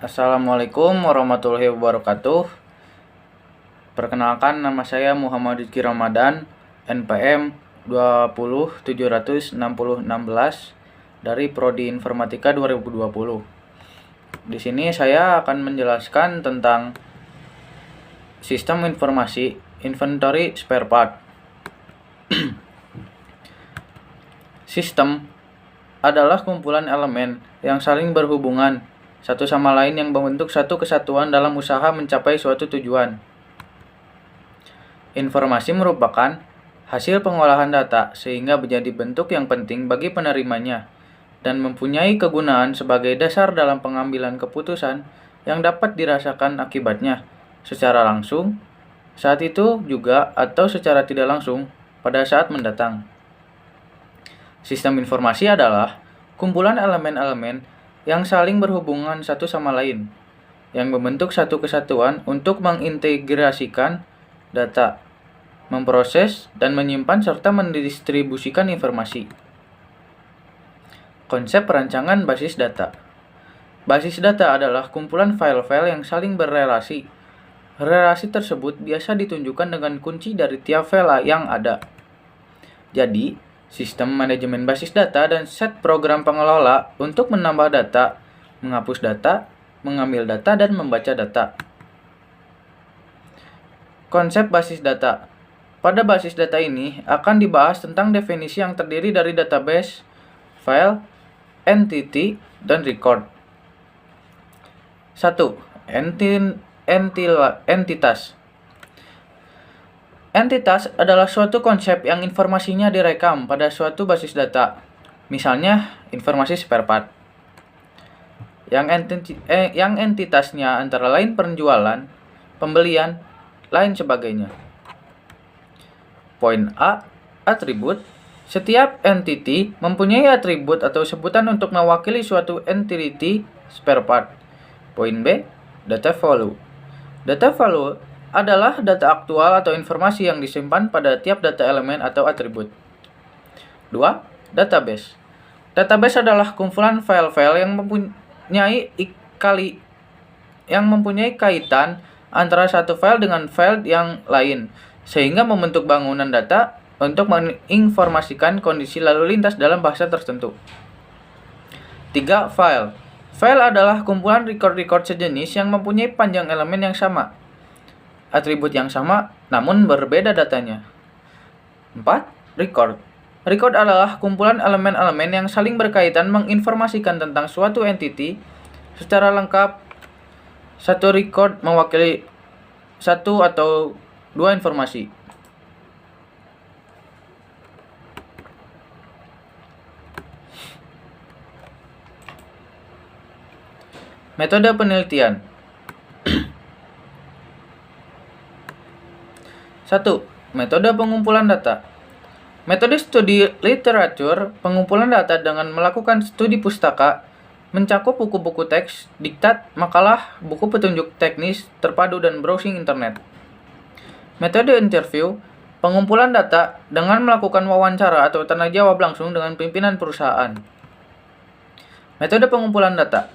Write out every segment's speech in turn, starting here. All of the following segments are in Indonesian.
Assalamualaikum warahmatullahi wabarakatuh. Perkenalkan, nama saya Muhammad Rizky Ramadan, NPM 2076016 dari Prodi Informatika 2020. Di sini saya akan menjelaskan tentang sistem informasi inventory spare part. Sistem adalah kumpulan elemen yang saling berhubungan satu sama lain yang membentuk satu kesatuan dalam usaha mencapai suatu tujuan. Informasi merupakan hasil pengolahan data sehingga menjadi bentuk yang penting bagi penerimanya dan mempunyai kegunaan sebagai dasar dalam pengambilan keputusan yang dapat dirasakan akibatnya secara langsung saat itu juga atau secara tidak langsung pada saat mendatang. Sistem informasi adalah kumpulan elemen-elemen yang saling berhubungan satu sama lain, yang membentuk satu kesatuan untuk mengintegrasikan data, memproses dan menyimpan serta mendistribusikan informasi. Konsep perancangan basis data. Basis data adalah kumpulan file-file yang saling berrelasi. Relasi tersebut biasa ditunjukkan dengan kunci dari tiap file yang ada. Jadi, sistem manajemen basis data dan set program pengelola untuk menambah data, menghapus data, mengambil data, dan membaca data. Konsep basis data. Pada basis data ini akan dibahas tentang definisi yang terdiri dari database, file, entity, dan record. 1. Entitas. Entitas adalah suatu konsep yang informasinya direkam pada suatu basis data, misalnya informasi spare part. Yang entitasnya antara lain penjualan, pembelian, lain sebagainya. Poin A. Atribut. Setiap entity mempunyai atribut atau sebutan untuk mewakili suatu entity spare part. Poin B. Data value. Data value adalah data aktual atau informasi yang disimpan pada tiap data elemen atau atribut. 2. Database. Database adalah kumpulan file-file yang mempunyai kaitan antara satu file dengan file yang lain, sehingga membentuk bangunan data untuk menginformasikan kondisi lalu lintas dalam bahasa tertentu. 3. File. File adalah kumpulan record-record sejenis yang mempunyai panjang elemen yang sama, atribut yang sama, namun berbeda datanya. 4. Record. Record adalah kumpulan elemen-elemen yang saling berkaitan menginformasikan tentang suatu entity secara lengkap. Satu record mewakili satu atau dua informasi. Metode penelitian. 1. Metode pengumpulan data. Metode studi literatur, pengumpulan data dengan melakukan studi pustaka, mencakup buku-buku teks, diktat, makalah, buku petunjuk teknis, terpadu, dan browsing internet. Metode interview, pengumpulan data dengan melakukan wawancara atau tanya jawab langsung dengan pimpinan perusahaan. Metode pengumpulan data.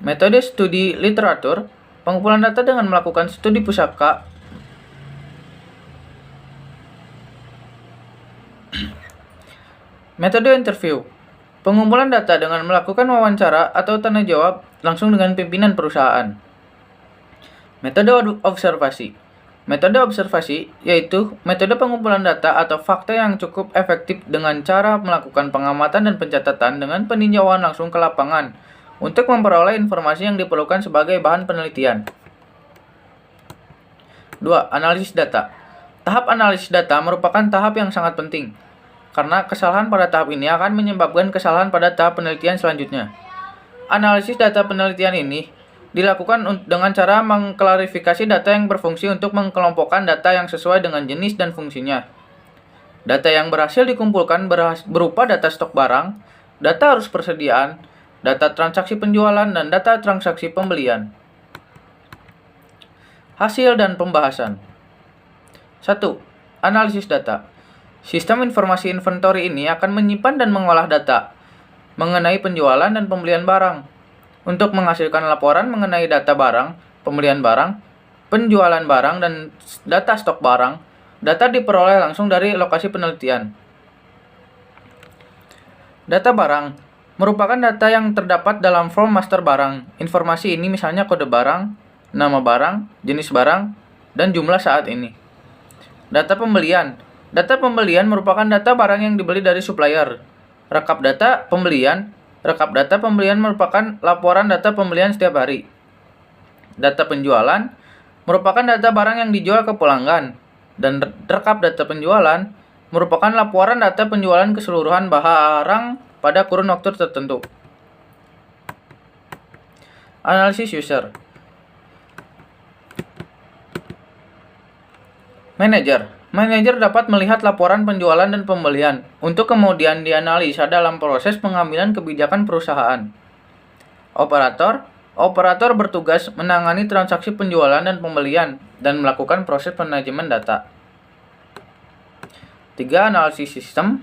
Metode studi literatur, pengumpulan data dengan melakukan studi pustaka, metode interview, pengumpulan data dengan melakukan wawancara atau tanya jawab langsung dengan pimpinan perusahaan. Metode observasi. Metode observasi yaitu metode pengumpulan data atau fakta yang cukup efektif dengan cara melakukan pengamatan dan pencatatan dengan peninjauan langsung ke lapangan untuk memperoleh informasi yang diperlukan sebagai bahan penelitian. 2. Analisis data. Tahap analisis data merupakan tahap yang sangat penting, karena kesalahan pada tahap ini akan menyebabkan kesalahan pada tahap penelitian selanjutnya. Analisis data penelitian ini dilakukan dengan cara mengklarifikasi data yang berfungsi untuk mengelompokkan data yang sesuai dengan jenis dan fungsinya. Data yang berhasil dikumpulkan berupa data stok barang, data arus persediaan, data transaksi penjualan, dan data transaksi pembelian. Hasil dan pembahasan. 1. Analisis data. Sistem informasi inventory ini akan menyimpan dan mengolah data mengenai penjualan dan pembelian barang. untuk menghasilkan laporan mengenai data barang, pembelian barang, penjualan barang, dan data stok barang. Data diperoleh langsung dari lokasi penelitian. Data barang merupakan data yang terdapat dalam form master barang. Informasi ini misalnya kode barang, nama barang, jenis barang, dan jumlah saat ini. Data pembelian. Data pembelian merupakan data barang yang dibeli dari supplier. Rekap data pembelian. Rekap data pembelian merupakan laporan data pembelian setiap hari. Data penjualan merupakan data barang yang dijual ke pelanggan. Dan rekap data penjualan merupakan laporan data penjualan keseluruhan barang pada kurun waktu tertentu. Analisis user. Manajer dapat melihat laporan penjualan dan pembelian untuk kemudian dianalisa dalam proses pengambilan kebijakan perusahaan. Operator bertugas menangani transaksi penjualan dan pembelian dan melakukan proses manajemen data. 3. Analisis sistem.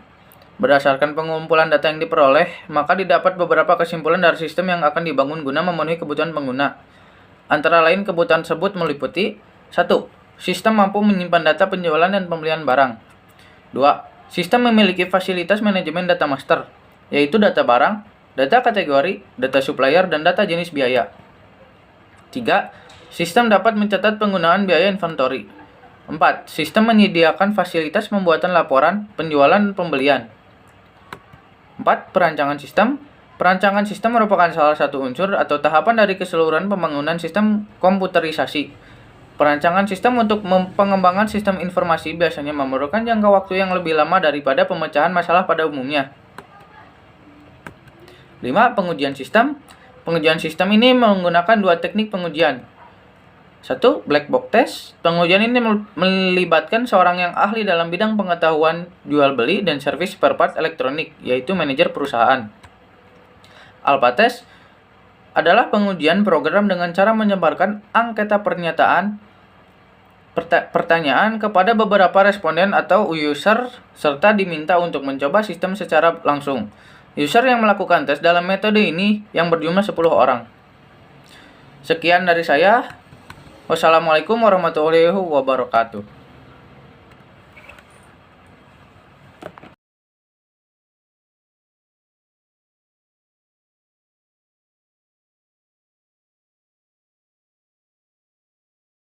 Berdasarkan pengumpulan data yang diperoleh, maka didapat beberapa kesimpulan dari sistem yang akan dibangun guna memenuhi kebutuhan pengguna. Antara lain kebutuhan tersebut meliputi 1. Sistem mampu menyimpan data penjualan dan pembelian barang. 2. Sistem memiliki fasilitas manajemen data master, yaitu data barang, data kategori, data supplier, dan data jenis biaya. 3. Sistem dapat mencatat penggunaan biaya inventory. 4. Sistem menyediakan fasilitas pembuatan laporan, penjualan, dan pembelian. 4. Perancangan sistem. Perancangan sistem merupakan salah satu unsur atau tahapan dari keseluruhan pembangunan sistem komputerisasi. Perancangan sistem untuk pengembangan sistem informasi biasanya memerlukan jangka waktu yang lebih lama daripada pemecahan masalah pada umumnya. 5. Pengujian sistem. Pengujian sistem ini menggunakan 2 teknik pengujian. 1. Black box test. Pengujian ini melibatkan seorang yang ahli dalam bidang pengetahuan jual beli dan servis spare part elektronik, yaitu manajer perusahaan. Alpha test adalah pengujian program dengan cara menyebarkan angketa pertanyaan kepada beberapa responden atau user serta diminta untuk mencoba sistem secara langsung. User yang melakukan tes dalam metode ini yang berjumlah 10 orang. Sekian dari saya. Wassalamualaikum warahmatullahi wabarakatuh.